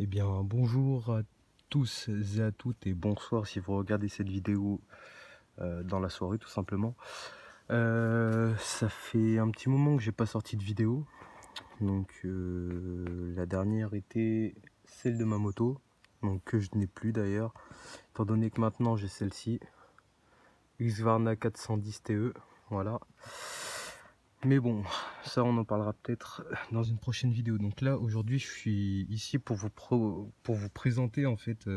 Eh bien, bonjour à tous et à toutes et bonsoir si vous regardez cette vidéo dans la soirée tout simplement. Ça fait un petit moment que j'ai pas sorti de vidéo. Donc la dernière était celle de ma moto, donc que je n'ai plus d'ailleurs, étant donné que maintenant j'ai celle-ci, Husqvarna 410 TE, voilà. Mais bon, ça on en parlera peut-être dans une prochaine vidéo. Donc là aujourd'hui je suis ici pour vous présenter en fait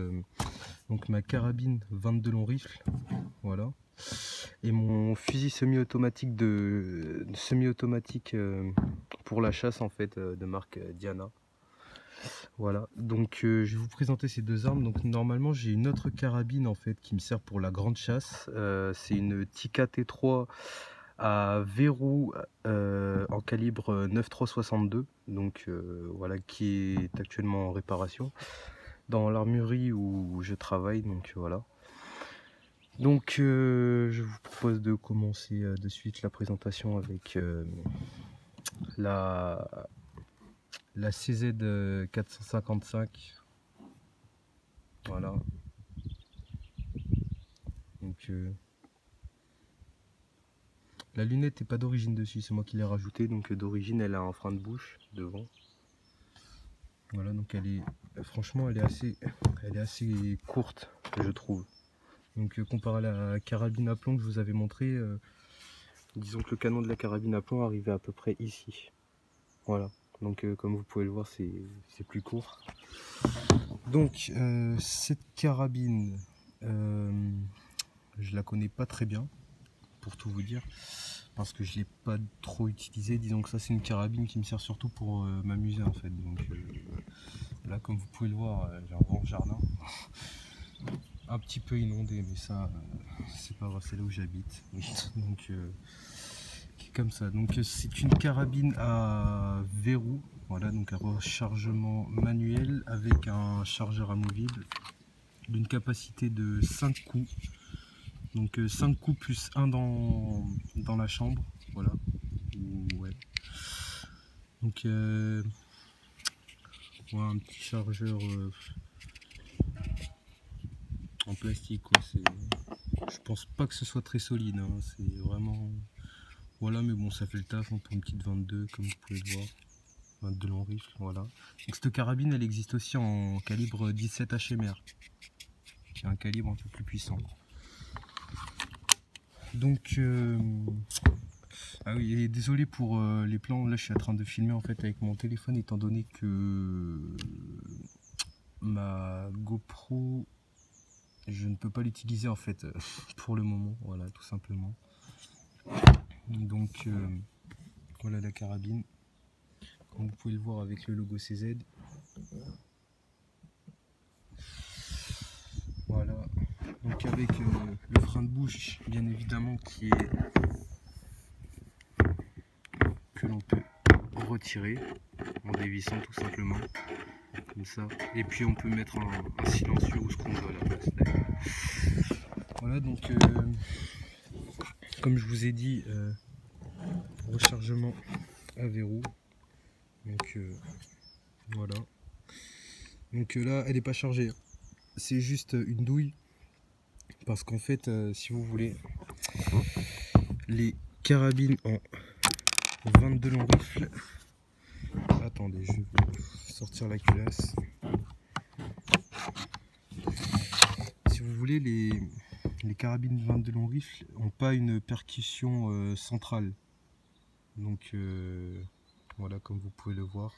donc ma carabine 22 long rifle, voilà, et mon fusil semi-automatique pour la chasse en fait de marque Diana. Voilà, donc je vais vous présenter ces deux armes. Donc normalement j'ai une autre carabine en fait qui me sert pour la grande chasse. C'est une Tikka T3 à verrou en calibre 9.362, donc voilà, qui est actuellement en réparation dans l'armurerie où je travaille, donc voilà. Donc je vous propose de commencer de suite la présentation avec la CZ 455, voilà. Donc la lunette n'est pas d'origine dessus, c'est moi qui l'ai rajoutée. Donc d'origine elle a un frein de bouche devant. Voilà, donc franchement elle est assez courte, je trouve. Donc comparé à la carabine à plomb que je vous avais montré, disons que le canon de la carabine à plomb arrivait à peu près ici. Voilà, donc comme vous pouvez le voir c'est plus court. Donc cette carabine, je la connais pas très bien pour tout vous dire, parce que je l'ai pas trop utilisée. Disons que ça c'est une carabine qui me sert surtout pour m'amuser en fait. Donc là comme vous pouvez le voir, j'ai un grand jardin un petit peu inondé, mais ça c'est pas grave, c'est là où j'habite. Donc comme ça. Donc c'est une carabine à verrou, voilà, donc un rechargement manuel avec un chargeur amovible d'une capacité de 5 coups. Donc 5 coups plus 1 dans la chambre, voilà. Ouais. Donc voilà, un petit chargeur en plastique, quoi. Je pense pas que ce soit très solide, hein. C'est vraiment, voilà, mais bon, ça fait le taf, hein, pour une petite 22 comme vous pouvez le voir, 22 long rifle, voilà. Donc cette carabine elle existe aussi en calibre 17 HMR, qui est un calibre un peu plus puissant. Donc ah oui, et désolé pour les plans, là je suis en train de filmer en fait avec mon téléphone, étant donné que ma GoPro, je ne peux pas l'utiliser en fait pour le moment, voilà, tout simplement. Donc voilà la carabine, comme vous pouvez le voir avec le logo CZ. Voilà, donc avec le frein de bouche bien évidemment que l'on peut retirer en dévissant tout simplement comme ça, et puis on peut mettre un silencieux ou ce qu'on veut à la place d'ailleurs. Voilà, donc comme je vous ai dit, rechargement à verrou, donc voilà. Donc là elle n'est pas chargée, c'est juste une douille, parce qu'en fait si vous voulez, les carabines en 22 long rifle, attendez, je vais sortir la culasse. Si vous voulez, les carabines 22 long rifle n'ont pas une percussion centrale. Donc voilà, comme vous pouvez le voir,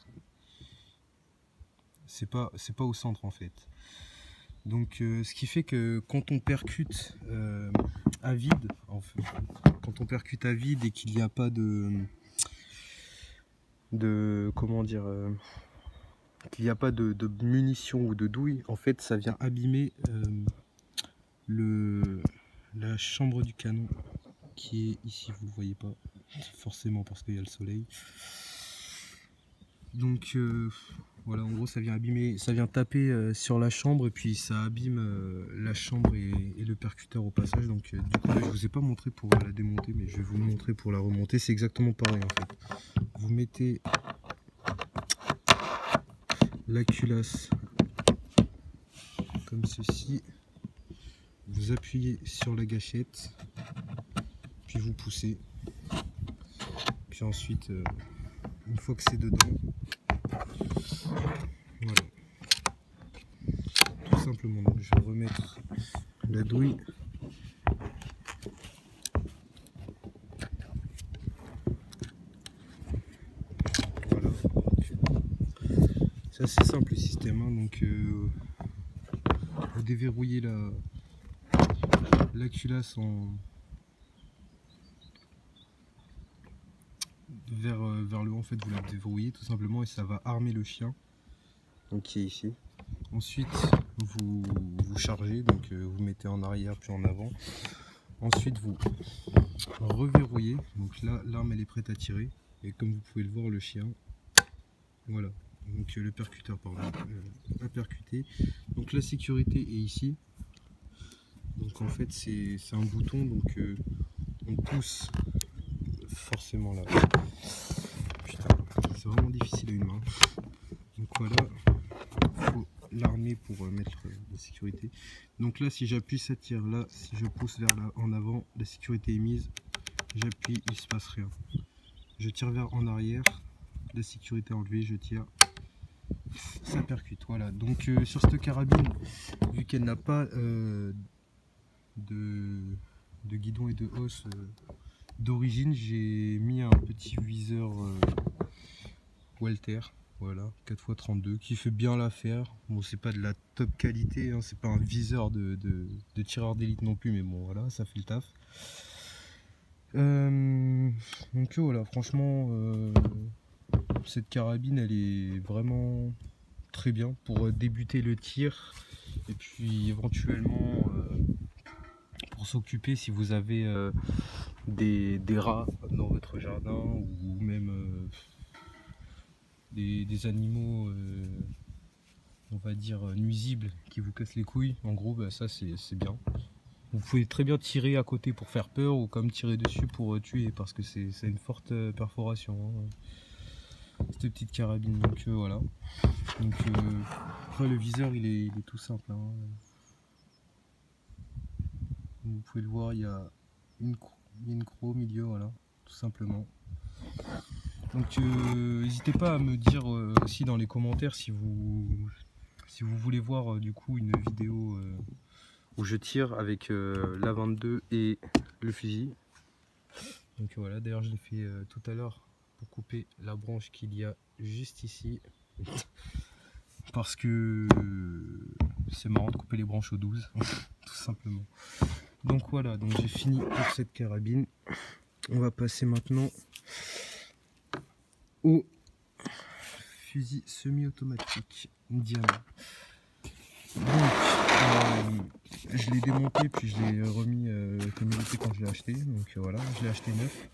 c'est pas au centre en fait. Donc ce qui fait que quand on percute à vide, quand on percute à vide et qu'il n'y a pas comment dire, qu'il n'y a pas de munitions ou de douille, en fait ça vient abîmer la chambre du canon qui est ici, vous le voyez pas forcément parce qu'il y a le soleil. Donc voilà, en gros ça vient abîmer, ça vient taper sur la chambre, et puis ça abîme la chambre et le percuteur au passage. Donc du coup là, je vous ai pas montré pour la démonter, mais je vais vous le montrer pour la remonter. C'est exactement pareil en fait. Vous mettez la culasse comme ceci. Vous appuyez sur la gâchette, puis vous poussez. Puis ensuite, une fois que c'est dedans, voilà. Tout simplement. Donc, je vais remettre la douille. Voilà. C'est assez simple le système, hein. Donc vous déverrouillez la culasse vers le haut, en fait vous la déverrouillez tout simplement et ça va armer le chien, donc qui est ici. Ensuite vous chargez, donc vous mettez en arrière puis en avant. Ensuite vous reverrouillez, donc là l'arme elle est prête à tirer et comme vous pouvez le voir le chien, voilà, donc le percuteur pardon, a percuté. Donc la sécurité est ici, donc en fait c'est un bouton, donc on pousse forcément là. Putain, c'est vraiment difficile à une main. Donc voilà, il faut l'armer pour mettre la sécurité. Donc là si j'appuie ça tire, là si je pousse vers là en avant, la sécurité est mise, j'appuie, il se passe rien. Je tire vers en arrière, la sécurité enlevée, je tire, ça percute. Voilà, donc sur cette carabine, vu qu'elle n'a pas de guidon et de hausse d'origine, j'ai mis un petit viseur Walther, voilà, 4x32 qui fait bien l'affaire. Bon, c'est pas de la top qualité, hein, c'est pas un viseur de tireur d'élite non plus, mais bon voilà, ça fait le taf. Donc voilà, franchement cette carabine elle est vraiment très bien pour débuter le tir et puis éventuellement pour s'occuper si vous avez des rats dans votre jardin ou même des animaux on va dire nuisibles qui vous cassent les couilles. En gros bah, ça c'est bien. Vous pouvez très bien tirer à côté pour faire peur ou comme tirer dessus pour tuer parce que c'est une forte perforation, hein, cette petite carabine. Donc voilà. Donc après le viseur il est tout simple, hein. Vous pouvez le voir, il y a une croix au milieu, voilà, tout simplement. Donc n'hésitez pas à me dire aussi dans les commentaires si vous voulez voir du coup une vidéo où je tire avec la 22 et le fusil. Donc voilà, d'ailleurs je l'ai fait tout à l'heure pour couper la branche qu'il y a juste ici. Parce que c'est marrant de couper les branches au 12, tout simplement. Donc voilà, donc j'ai fini pour cette carabine. On va passer maintenant au fusil semi-automatique Diamant. Donc je l'ai démonté puis je l'ai remis comme il était quand je l'ai acheté. Donc voilà, je l'ai acheté neuf.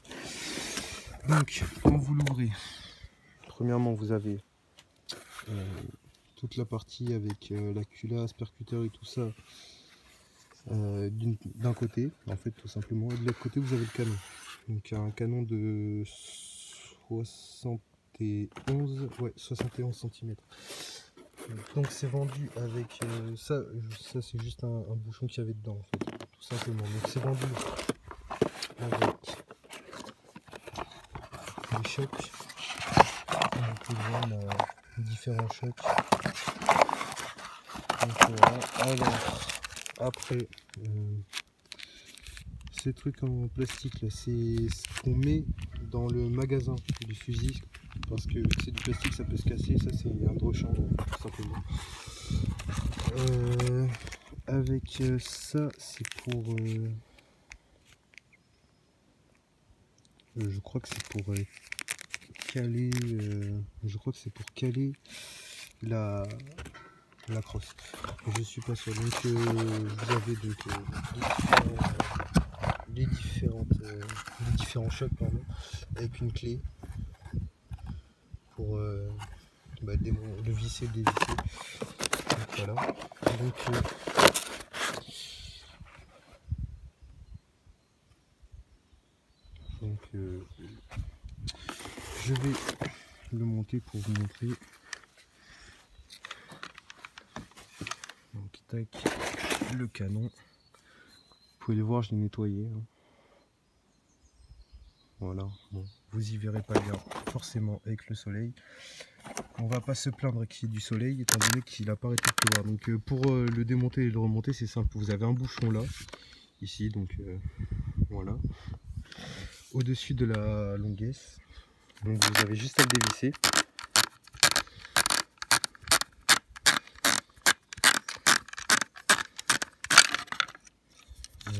Donc quand vous l'ouvrez, premièrement vous avez toute la partie avec la culasse, percuteur et tout ça d'un côté, en fait tout simplement, et de l'autre côté vous avez le canon. Donc un canon de 71 cm. Donc c'est vendu avec ça c'est juste un bouchon qu'il y avait dedans en fait, tout simplement. Donc c'est vendu avec des chocs. Vous pouvez voir différents chocs. Donc voilà. Alors après ces trucs en plastique là, c'est ce qu'on met dans le magasin du fusil, parce que c'est du plastique, ça peut se casser. Ça c'est un brochant tout simplement. Avec ça c'est pour je crois que c'est pour caler je crois que c'est pour caler la crosse, je suis pas sûr. Donc vous avez donc les différents chocs pardon, avec une clé pour le visser, le dévisser. Donc voilà. Donc je vais le monter pour vous montrer. Donc tac, le canon. Vous pouvez le voir, je l'ai nettoyé. Hein. Voilà, bon, vous y verrez pas bien forcément avec le soleil. On va pas se plaindre qu'il y ait du soleil étant donné qu'il n'a pas arrêté de pleuvoir. Donc pour le démonter et le remonter, c'est simple. Vous avez un bouchon là, ici, donc voilà, au-dessus de la longuesse. Donc vous avez juste à le dévisser.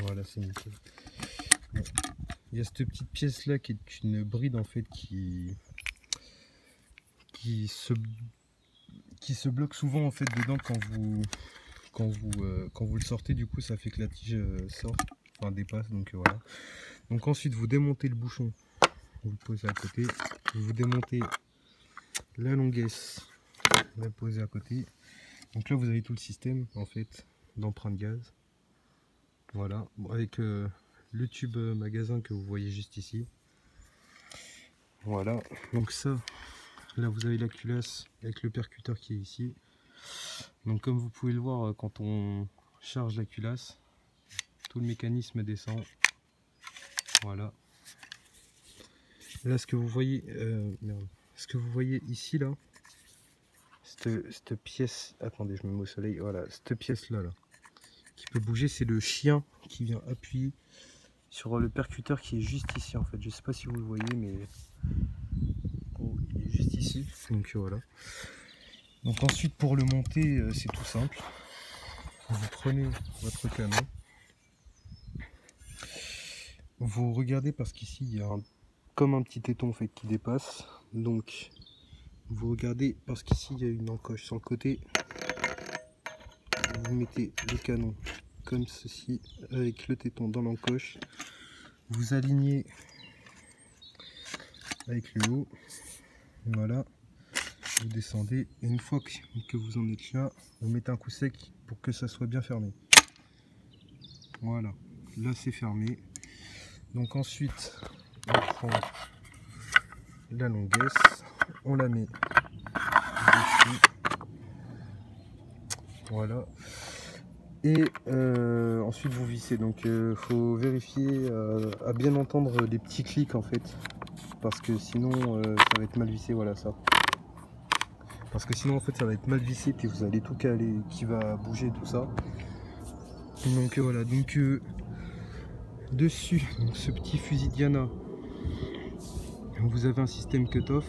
Voilà, c'est nickel. Bon. Il y a cette petite pièce là qui est une bride en fait qui se bloque souvent en fait dedans quand vous le sortez. Du coup ça fait que la tige sort, enfin dépasse, donc voilà. Donc ensuite vous démontez le bouchon, vous le posez à côté, vous démontez la longuesse, vous la posez à côté. Donc là vous avez tout le système en fait d'empreinte gaz. Voilà, bon, avec le tube magasin que vous voyez juste ici. Voilà, donc ça, là vous avez la culasse avec le percuteur qui est ici. Donc comme vous pouvez le voir, quand on charge la culasse, tout le mécanisme descend. Voilà. Là ce que vous voyez, ce que vous voyez ici là, cette pièce, attendez je me mets au soleil, voilà, cette pièce là, qui peut bouger, c'est le chien qui vient appuyer sur le percuteur qui est juste ici en fait. Je sais pas si vous le voyez, mais bon, il est juste ici. Donc voilà. Donc ensuite pour le monter, c'est tout simple. Vous prenez votre canon, vous regardez parce qu'ici il y a comme un petit téton en fait qui dépasse. Donc vous regardez parce qu'ici il y a une encoche sur le côté. Vous mettez le canon comme ceci avec le téton dans l'encoche. Vous alignez avec le haut. Voilà. Vous descendez et une fois que vous en êtes là, vous mettez un coup sec pour que ça soit bien fermé. Voilà, là c'est fermé. Donc ensuite on prend la longuesse, on la met dessus. Voilà. Et ensuite vous vissez. Donc faut vérifier à bien entendre les petits clics en fait, parce que sinon ça va être mal vissé. Voilà ça. Parce que sinon en fait ça va être mal vissé puis vous allez tout caler, qui va bouger tout ça. Donc voilà, donc dessus donc, ce petit fusil Diana, vous avez un système cut-off.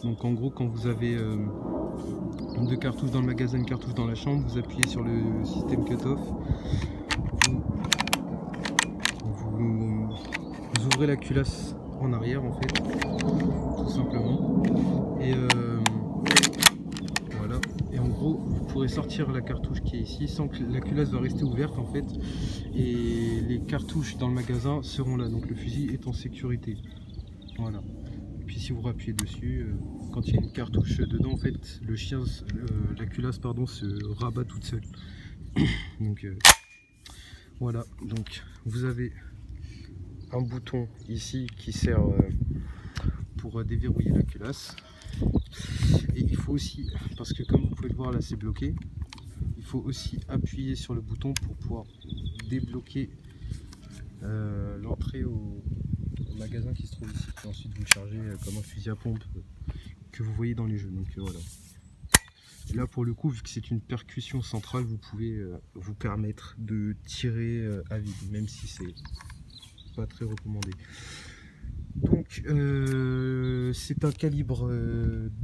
Donc en gros quand vous avez deux cartouches dans le magasin, une cartouche dans la chambre, vous appuyez sur le système cut-off, vous ouvrez la culasse en arrière en fait, tout simplement, et voilà, et en gros vous pourrez sortir la cartouche qui est ici sans que la culasse va rester ouverte en fait, et les cartouches dans le magasin seront là, donc le fusil est en sécurité. Voilà. Et puis si vous rappuyez dessus, quand il y a une cartouche dedans, en fait, la culasse pardon, se rabat toute seule. Donc voilà. Donc vous avez un bouton ici qui sert pour déverrouiller la culasse. Et il faut aussi, parce que comme vous pouvez le voir là, c'est bloqué. Il faut aussi appuyer sur le bouton pour pouvoir débloquer l'entrée au magasin qui se trouve ici. Et ensuite vous le chargez comme un fusil à pompe que vous voyez dans les jeux. Donc voilà. Et là pour le coup, vu que c'est une percussion centrale, vous pouvez vous permettre de tirer à vide, même si c'est pas très recommandé. Donc c'est un calibre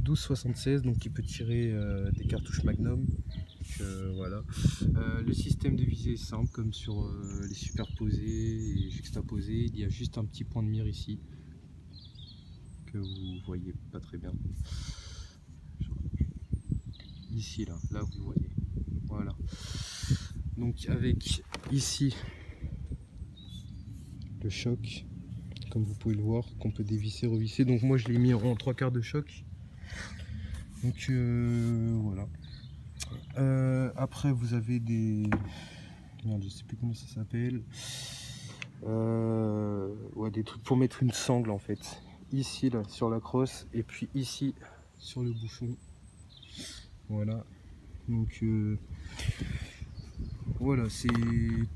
12,76, donc qui peut tirer des cartouches Magnum. Voilà. Le système de visée est simple, comme sur les superposés et juxtaposés. Il y a juste un petit point de mire ici que vous voyez pas très bien. Ici là vous le voyez. Voilà. Donc avec ici le choc, comme vous pouvez le voir, qu'on peut dévisser, revisser. Donc moi je l'ai mis en 3/4 de choc. Donc voilà. Après vous avez des... Merde, je sais plus comment ça s'appelle. Ouais, des trucs pour mettre une sangle en fait. Ici là sur la crosse et puis ici sur le bouchon. Voilà. Donc Voilà, c'est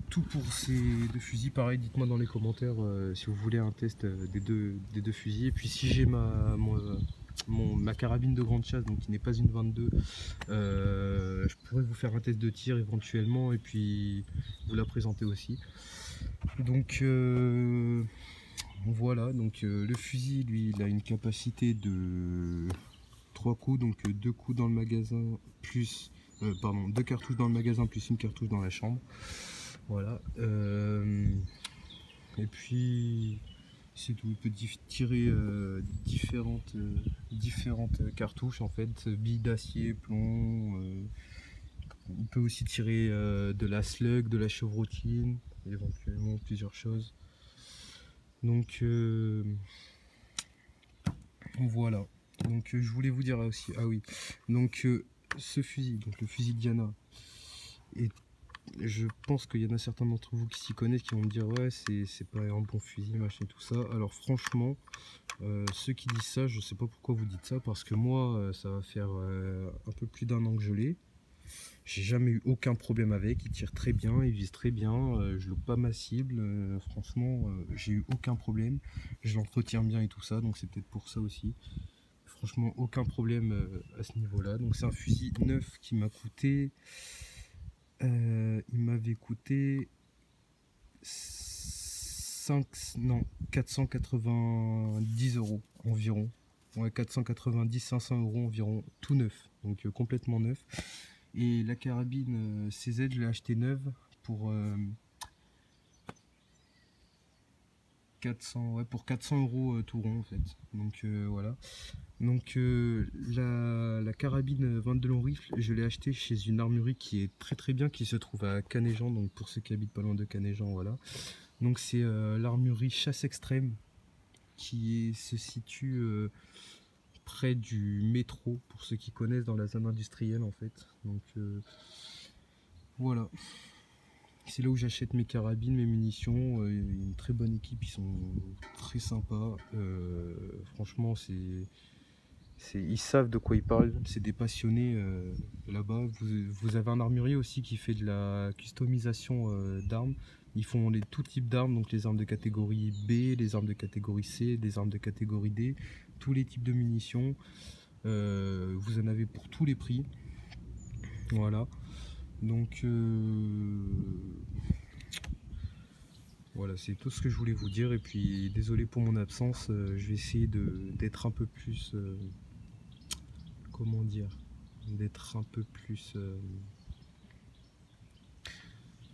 tout pour ces deux fusils. Pareil, dites-moi dans les commentaires si vous voulez un test des deux fusils. Et puis si j'ai ma carabine de grande chasse, donc qui n'est pas une 22, je pourrais vous faire un test de tir éventuellement et puis vous la présenter aussi. Donc voilà, donc le fusil, lui, il a une capacité de 3 coups, donc 2 coups dans le magasin plus... pardon, 2 cartouches dans le magasin plus une cartouche dans la chambre. Voilà. Et puis c'est tout. Il peut tirer différentes cartouches en fait, billes d'acier, plomb. Il peut aussi tirer de la slug, de la chevrotine, éventuellement plusieurs choses. Donc voilà. Donc je voulais vous dire aussi, ah oui, donc ce fusil, donc le fusil Diana, et je pense qu'il y en a certains d'entre vous qui s'y connaissent, qui vont me dire ouais c'est pas un bon fusil, machin tout ça. Alors franchement, ceux qui disent ça, je sais pas pourquoi vous dites ça, parce que moi ça va faire un peu plus d'1 an que je l'ai. J'ai jamais eu aucun problème avec, il tire très bien, il vise très bien, je loupe pas ma cible, franchement j'ai eu aucun problème, je l'entretiens bien et tout ça, donc c'est peut-être pour ça aussi. Franchement aucun problème à ce niveau là. Donc c'est un fusil neuf qui m'a coûté il m'avait coûté 490 € environ, ouais, 490-500 € environ, tout neuf, donc complètement neuf. Et la carabine CZ, je l'ai acheté neuve pour 400, ouais, pour 400 € tout rond en fait. Donc voilà. Donc la carabine 22 long rifle, je l'ai acheté chez une armurerie qui est très bien, qui se trouve à Canéjan, donc pour ceux qui habitent pas loin de Canéjan, voilà. Donc c'est l'armurerie Chasse Extrême qui se situe près du métro, pour ceux qui connaissent, dans la zone industrielle en fait. Donc voilà. C'est là où j'achète mes carabines, mes munitions. Il y a une très bonne équipe, ils sont très sympas. Franchement, ils savent de quoi ils parlent. C'est des passionnés là-bas. Vous avez un armurier aussi qui fait de la customisation d'armes. Ils font tout type d'armes, donc les armes de catégorie B, les armes de catégorie C, des armes de catégorie D, tous les types de munitions. Vous en avez pour tous les prix. Voilà. Donc voilà, c'est tout ce que je voulais vous dire. Et puis désolé pour mon absence, je vais essayer d'être un peu plus comment dire, d'être un peu plus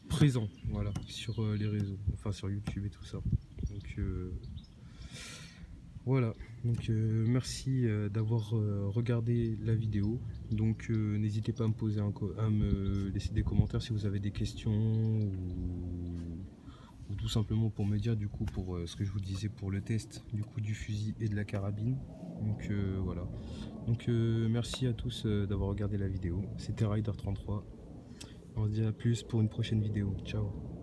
présent, voilà, sur les réseaux, enfin sur YouTube et tout ça. Donc voilà, donc merci d'avoir regardé la vidéo. Donc n'hésitez pas à me laisser des commentaires si vous avez des questions ou tout simplement pour me dire du coup pour ce que je vous disais pour le test du coup du fusil et de la carabine. Donc voilà. Donc merci à tous d'avoir regardé la vidéo. C'était Rider33. On se dit à plus pour une prochaine vidéo. Ciao.